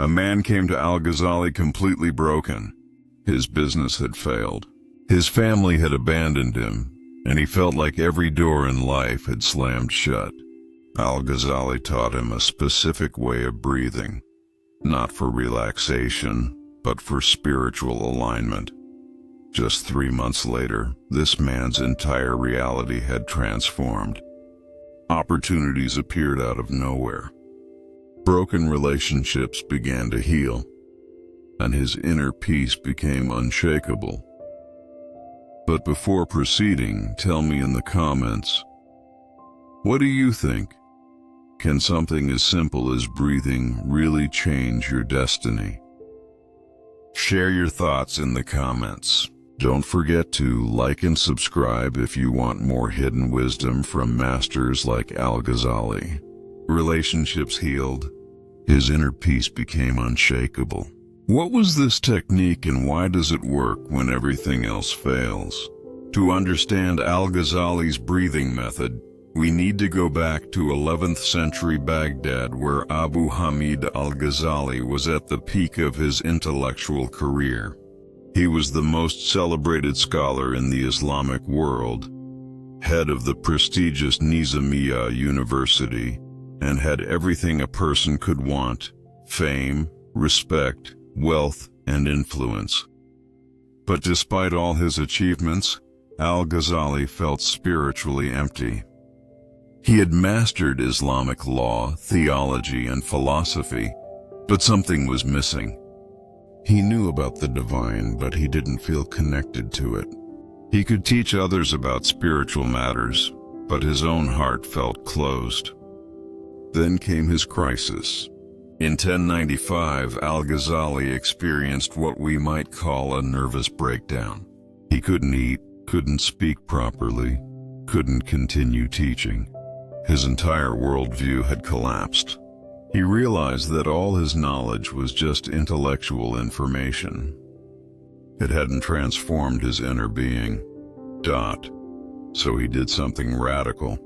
A man came to Al-Ghazali completely broken. His business had failed. His family had abandoned him, and he felt like every door in life had slammed shut. Al-Ghazali taught him a specific way of breathing, not for relaxation, but for spiritual alignment. Just 3 months later, this man's entire reality had transformed. Opportunities appeared out of nowhere. Broken relationships began to heal, and his inner peace became unshakable. But before proceeding, tell me in the comments, what do you think? Can something as simple as breathing really change your destiny? Share your thoughts in the comments. Don't forget to like and subscribe if you want more hidden wisdom from masters like Al-Ghazali. Relationships healed. His inner peace became unshakable. What was this technique and why does it work when everything else fails? To understand Al-Ghazali's breathing method, we need to go back to 11th century Baghdad, where Abu Hamid al-Ghazali was at the peak of his intellectual career. He was the most celebrated scholar in the Islamic world, head of the prestigious Nizamiya University, and had everything a person could want: fame, respect, wealth, and influence. But despite all his achievements, Al-Ghazali felt spiritually empty. He had mastered Islamic law, theology, and philosophy, but something was missing. He knew about the divine, but he didn't feel connected to it. He could teach others about spiritual matters, but his own heart felt closed. Then came his crisis. In 1095, Al-Ghazali experienced what we might call a nervous breakdown. He couldn't eat, couldn't speak properly, couldn't continue teaching. His entire worldview had collapsed. He realized that all his knowledge was just intellectual information. It hadn't transformed his inner being. So he did something radical.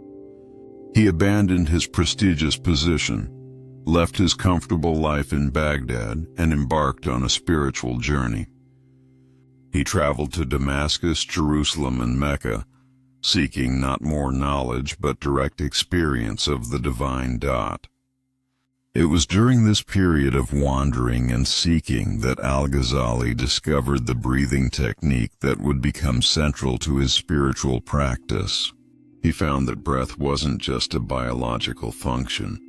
He abandoned his prestigious position, left his comfortable life in Baghdad, and embarked on a spiritual journey. He traveled to Damascus, Jerusalem, and Mecca, seeking not more knowledge but direct experience of the divine. It was during this period of wandering and seeking that Al-Ghazali discovered the breathing technique that would become central to his spiritual practice. He found that breath wasn't just a biological function.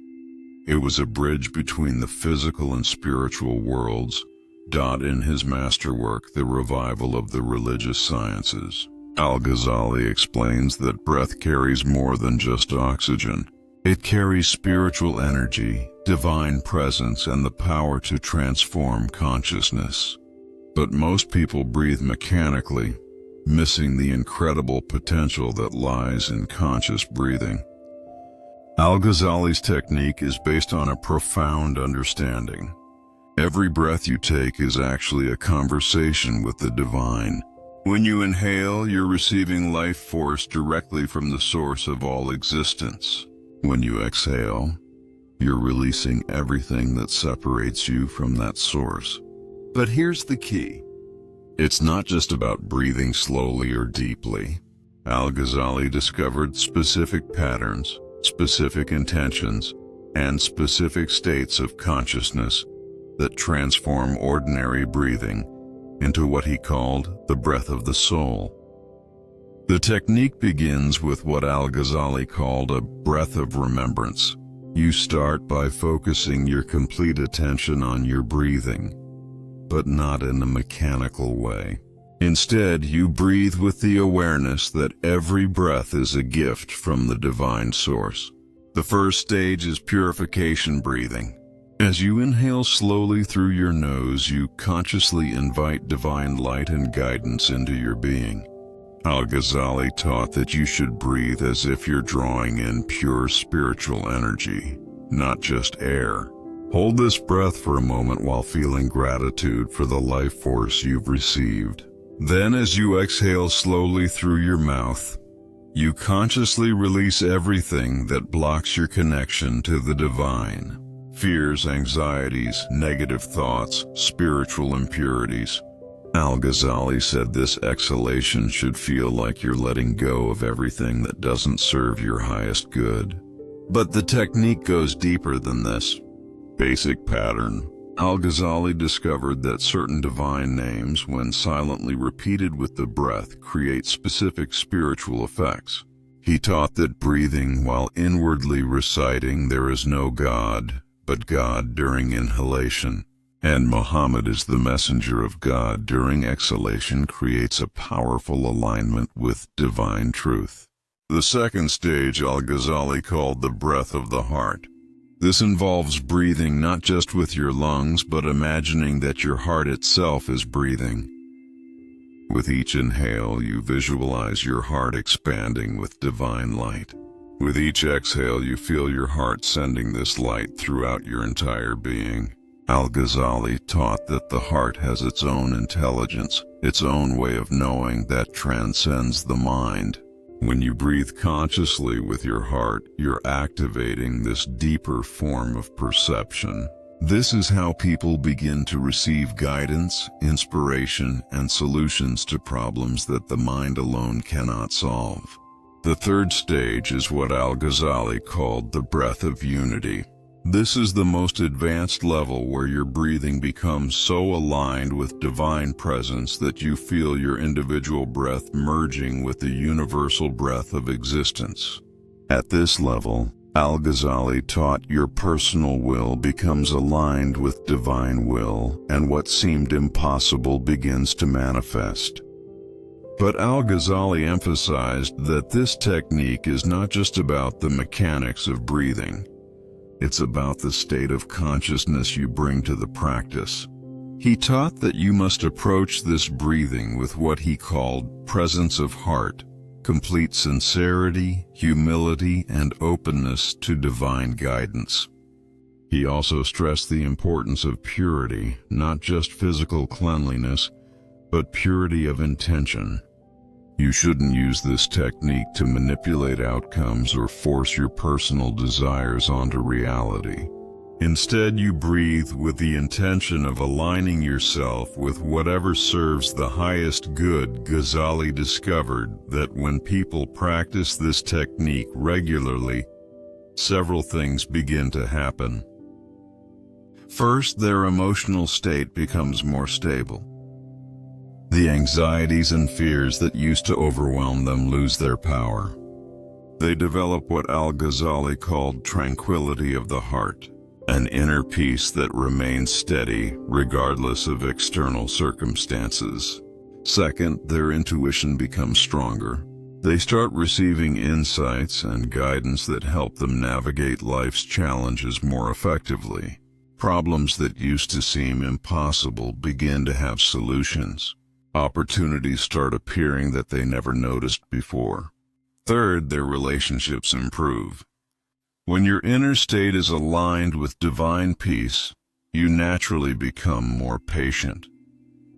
It was a bridge between the physical and spiritual worlds. In his masterwork, The Revival of the Religious Sciences, Al-Ghazali explains that breath carries more than just oxygen. It carries spiritual energy, divine presence, and the power to transform consciousness. But most people breathe mechanically, missing the incredible potential that lies in conscious breathing. Al-Ghazali's technique is based on a profound understanding. Every breath you take is actually a conversation with the divine. When you inhale, you're receiving life force directly from the source of all existence. When you exhale, you're releasing everything that separates you from that source. But here's the key. It's not just about breathing slowly or deeply. Al-Ghazali discovered specific patterns, specific intentions, and specific states of consciousness that transform ordinary breathing into what he called the breath of the soul. The technique begins with what Al-Ghazali called a breath of remembrance. You start by focusing your complete attention on your breathing, but not in a mechanical way. Instead, you breathe with the awareness that every breath is a gift from the divine source. The first stage is purification breathing. As you inhale slowly through your nose, you consciously invite divine light and guidance into your being. Al-Ghazali taught that you should breathe as if you're drawing in pure spiritual energy, not just air. Hold this breath for a moment while feeling gratitude for the life force you've received. Then, as you exhale slowly through your mouth, you consciously release everything that blocks your connection to the divine. fears, anxieties, negative thoughts, spiritual impurities. Al-Ghazali said this exhalation should feel like you're letting go of everything that doesn't serve your highest good. But the technique goes deeper than this. Basic pattern. Al-Ghazali discovered that certain divine names, when silently repeated with the breath, create specific spiritual effects. He taught that breathing while inwardly reciting "There is no God but God" during inhalation, and "Muhammad is the messenger of God" during exhalation creates a powerful alignment with divine truth. The second stage Al-Ghazali called the breath of the heart. This involves breathing not just with your lungs, but imagining that your heart itself is breathing. With each inhale, you visualize your heart expanding with divine light. With each exhale, you feel your heart sending this light throughout your entire being. Al-Ghazali taught that the heart has its own intelligence, its own way of knowing that transcends the mind. When you breathe consciously with your heart, you're activating this deeper form of perception. This is how people begin to receive guidance, inspiration, and solutions to problems that the mind alone cannot solve. The third stage is what Al-Ghazali called the breath of unity. This is the most advanced level where your breathing becomes so aligned with divine presence that you feel your individual breath merging with the universal breath of existence. At this level, Al-Ghazali taught your personal will becomes aligned with divine will, and what seemed impossible begins to manifest. But Al-Ghazali emphasized that this technique is not just about the mechanics of breathing. It's about the state of consciousness you bring to the practice. He taught that you must approach this breathing with what he called presence of heart, complete sincerity, humility, and openness to divine guidance. He also stressed the importance of purity, not just physical cleanliness, but purity of intention. You shouldn't use this technique to manipulate outcomes or force your personal desires onto reality. Instead, you breathe with the intention of aligning yourself with whatever serves the highest good. Ghazali discovered that when people practice this technique regularly, several things begin to happen. First, their emotional state becomes more stable. The anxieties and fears that used to overwhelm them lose their power. They develop what Al-Ghazali called tranquility of the heart, an inner peace that remains steady regardless of external circumstances. Second, their intuition becomes stronger. They start receiving insights and guidance that help them navigate life's challenges more effectively. Problems that used to seem impossible begin to have solutions. Opportunities start appearing that they never noticed before. Third, their relationships improve. When your inner state is aligned with divine peace, you naturally become more patient,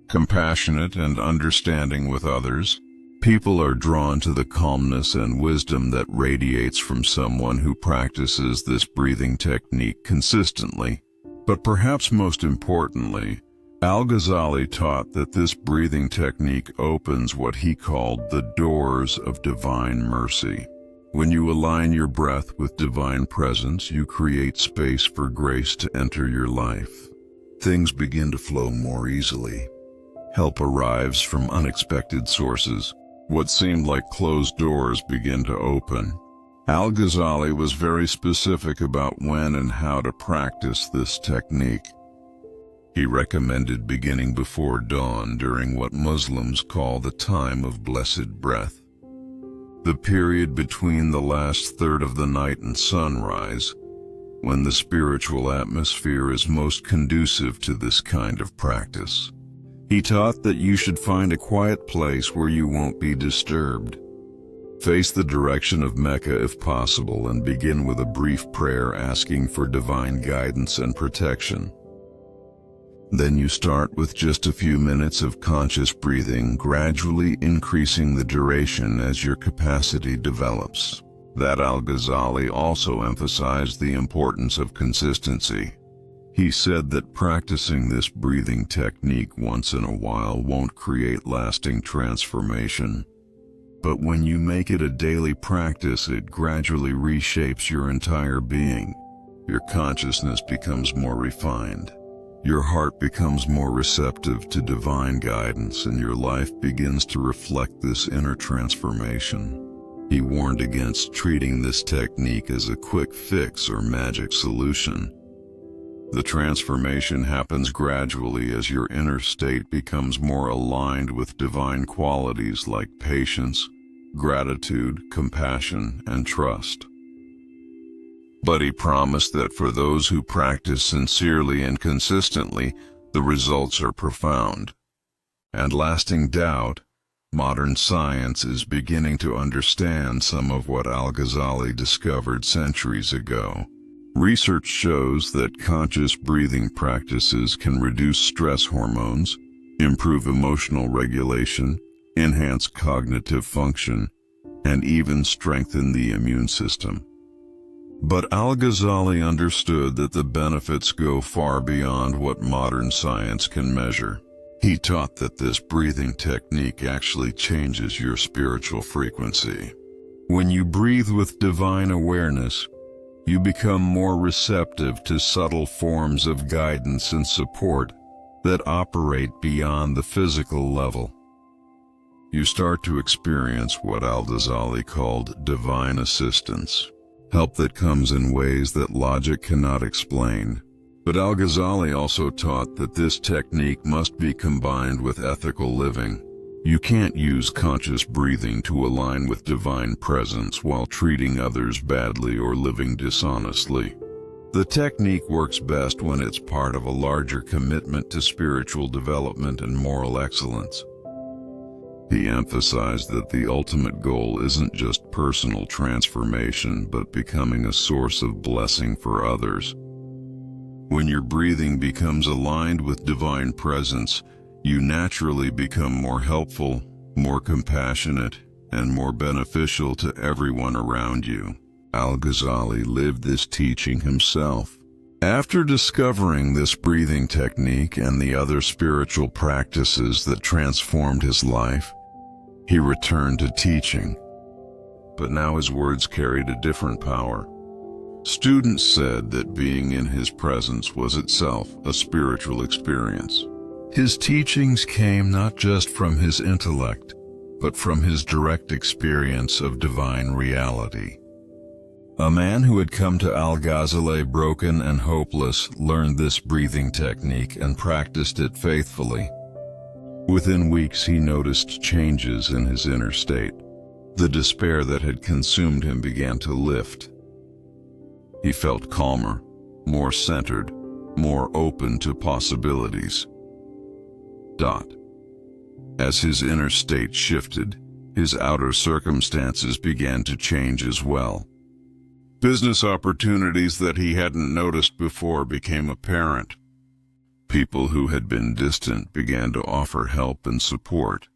compassionate, and understanding with others. People are drawn to the calmness and wisdom that radiates from someone who practices this breathing technique consistently. But perhaps most importantly, Al-Ghazali taught that this breathing technique opens what he called the doors of divine mercy. When you align your breath with divine presence, you create space for grace to enter your life. Things begin to flow more easily. Help arrives from unexpected sources. What seemed like closed doors begin to open. Al-Ghazali was very specific about when and how to practice this technique. He recommended beginning before dawn during what Muslims call the time of blessed breath, the period between the last third of the night and sunrise, when the spiritual atmosphere is most conducive to this kind of practice. He taught that you should find a quiet place where you won't be disturbed. Face the direction of Mecca if possible, and begin with a brief prayer asking for divine guidance and protection. Then you start with just a few minutes of conscious breathing, gradually increasing the duration as your capacity develops. that Al-Ghazali also emphasized the importance of consistency. He said that practicing this breathing technique once in a while won't create lasting transformation. But when you make it a daily practice, it gradually reshapes your entire being. Your consciousness becomes more refined. Your heart becomes more receptive to divine guidance, and your life begins to reflect this inner transformation. He warned against treating this technique as a quick fix or magic solution. The transformation happens gradually as your inner state becomes more aligned with divine qualities like patience, gratitude, compassion, and trust. But he promised that for those who practice sincerely and consistently, the results are profound and lasting. Doubt. Modern science is beginning to understand some of what Al-Ghazali discovered centuries ago. Research shows that conscious breathing practices can reduce stress hormones, improve emotional regulation, enhance cognitive function, and even strengthen the immune system. But Al-Ghazali understood that the benefits go far beyond what modern science can measure. He taught that this breathing technique actually changes your spiritual frequency. When you breathe with divine awareness, you become more receptive to subtle forms of guidance and support that operate beyond the physical level. You start to experience what Al-Ghazali called divine assistance, help that comes in ways that logic cannot explain. But Al-Ghazali also taught that this technique must be combined with ethical living. You can't use conscious breathing to align with divine presence while treating others badly or living dishonestly. The technique works best when it's part of a larger commitment to spiritual development and moral excellence. He emphasized that the ultimate goal isn't just personal transformation, but becoming a source of blessing for others. When your breathing becomes aligned with divine presence, you naturally become more helpful, more compassionate, and more beneficial to everyone around you. Al-Ghazali lived this teaching himself. After discovering this breathing technique and the other spiritual practices that transformed his life, he returned to teaching. But now his words carried a different power. Students said that being in his presence was itself a spiritual experience. His teachings came not just from his intellect, but from his direct experience of divine reality. A man who had come to Al-Ghazali broken and hopeless learned this breathing technique and practiced it faithfully. Within weeks, he noticed changes in his inner state. The despair that had consumed him began to lift. He felt calmer, more centered, more open to possibilities. As his inner state shifted, his outer circumstances began to change as well. Business opportunities that he hadn't noticed before became apparent. People who had been distant began to offer help and support.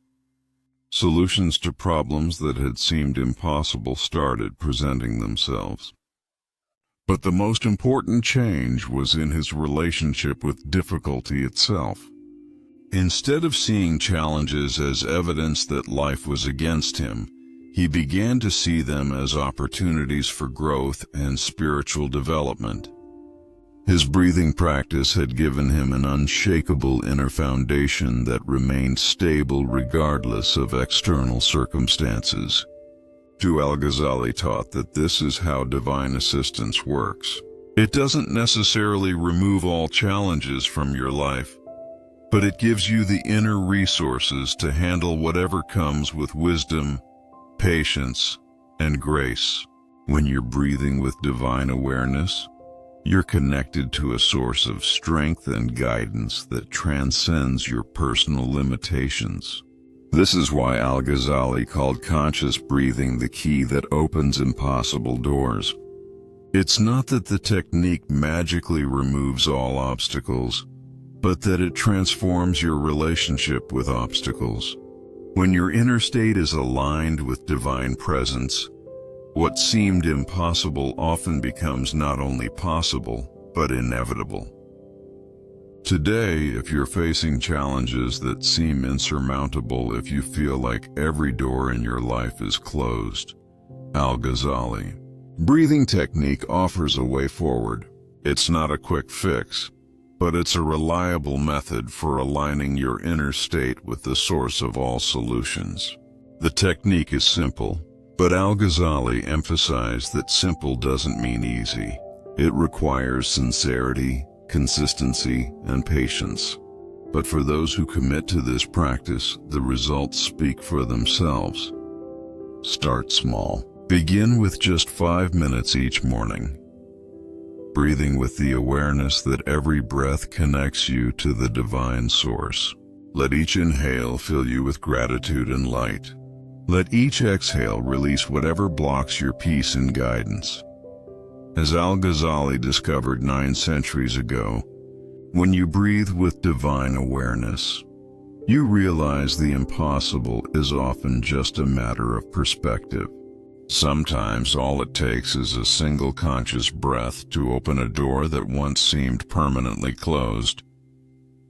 Solutions to problems that had seemed impossible started presenting themselves. But the most important change was in his relationship with difficulty itself. Instead of seeing challenges as evidence that life was against him, he began to see them as opportunities for growth and spiritual development. His breathing practice had given him an unshakable inner foundation that remained stable regardless of external circumstances. Al-Ghazali taught that this is how divine assistance works. It doesn't necessarily remove all challenges from your life, but it gives you the inner resources to handle whatever comes with wisdom, patience, and grace. When you're breathing with divine awareness, you're connected to a source of strength and guidance that transcends your personal limitations. This is why Al-Ghazali called conscious breathing the key that opens impossible doors. It's not that the technique magically removes all obstacles, but that it transforms your relationship with obstacles. When your inner state is aligned with divine presence, What seemed impossible often becomes not only possible, but inevitable. Today, if you're facing challenges that seem insurmountable, if you feel like every door in your life is closed, Al-Ghazali. Breathing technique offers a way forward. It's not a quick fix, but it's a reliable method for aligning your inner state with the source of all solutions. The technique is simple, but Al-Ghazali emphasized that simple doesn't mean easy. It requires sincerity, consistency, and patience. But for those who commit to this practice, the results speak for themselves. Start small. Begin with just 5 minutes each morning, breathing with the awareness that every breath connects you to the divine source. Let each inhale fill you with gratitude and light. Let each exhale release whatever blocks your peace and guidance. As Al-Ghazali discovered 9 centuries ago, when you breathe with divine awareness, you realize the impossible is often just a matter of perspective. Sometimes all it takes is a single conscious breath to open a door that once seemed permanently closed.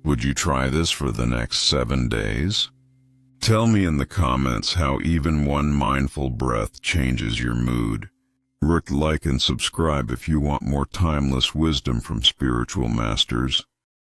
Would you try this for the next 7 days? Tell me in the comments how even one mindful breath changes your mood. Like and subscribe if you want more timeless wisdom from spiritual masters.